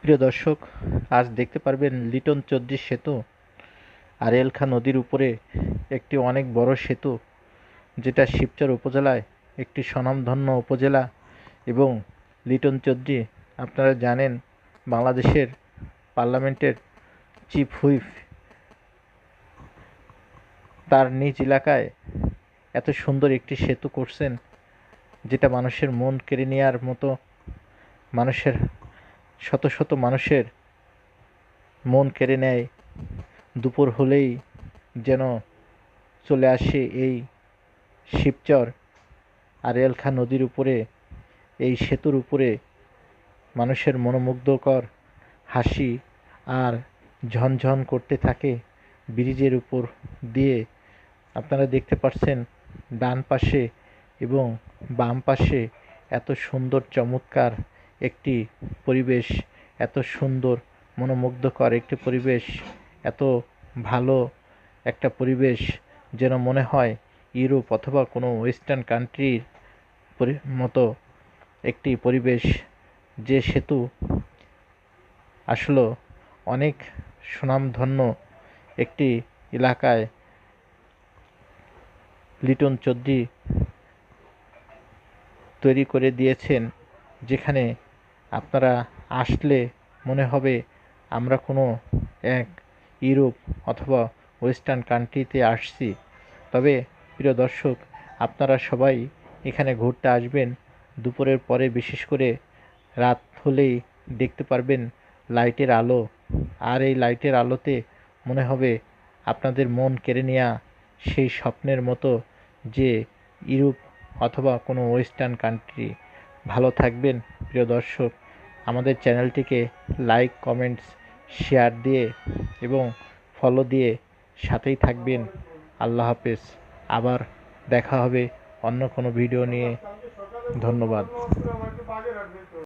প্রিয় দর্শক, আজ দেখতে পারবেন লিটন চৌধুরী সেতু আড়িয়াল খাঁ নদীর উপরে একটি অনেক বড় সেতু, যেটা শিবচর উপজেলায় একটি স্বনামধন্য উপজেলা। এবং লিটন চৌধুরী, আপনারা জানেন, বাংলাদেশের পার্লামেন্টের চিফ হুইপ। তার নিজ এলাকায় এত সুন্দর একটি সেতু করছেন, যেটা মানুষের মন কেড়ে নেওয়ার মতো। মানুষের শত শত মানুষের মন কেড়ে নেয়। দুপুর হলেই যেন চলে আসে এই শিবচর আড়িয়াল খাঁ নদীর উপরে, এই সেতুর উপরে মানুষের মনোমুগ্ধকর হাসি আর ঝনঝন করতে থাকে ব্রিজের উপর দিয়ে। আপনারা দেখতে পাচ্ছেন ডান পাশে এবং বাম পাশে এত সুন্দর চমৎকার একটি পরিবেশ, এত সুন্দর মনোমুগ্ধকর একটি পরিবেশ, এত ভালো একটা পরিবেশ, যেন মনে হয় ইউরোপ অথবা কোনো ওয়েস্টার্ন কান্ট্রির মতো একটি পরিবেশ। যে সেতু আসলে অনেক সুনামধন্য একটি এলাকায় লিটন চৌধুরী তৈরি করে দিয়েছেন, যেখানে আপনারা আসলে মনে হবে আমরা কোনো এক ইউরোপ অথবা ওয়েস্টার্ন কান্ট্রিতে আসছি। তবে প্রিয় দর্শক, আপনারা সবাই এখানে ঘুরতে আসবেন। দুপুরের পরে বিশেষ করে রাত হলেই দেখতে পারবেন লাইটের আলো, আর এই লাইটের আলোতে মনে হবে আপনাদের মন কেড়ে নেওয়া সেই স্বপ্নের মতো, যে ইউরোপ অথবা কোনো ওয়েস্টার্ন কান্ট্রি। ভালো থাকবেন প্রিয় দর্শক। আমাদের চ্যানেলটিকে লাইক, কমেন্টস, শেয়ার দিয়ে এবং ফলো দিয়ে সাথেই থাকবেন। আল্লাহ হাফেজ। আবার দেখা হবে অন্য কোনো ভিডিও নিয়ে। ধন্যবাদ।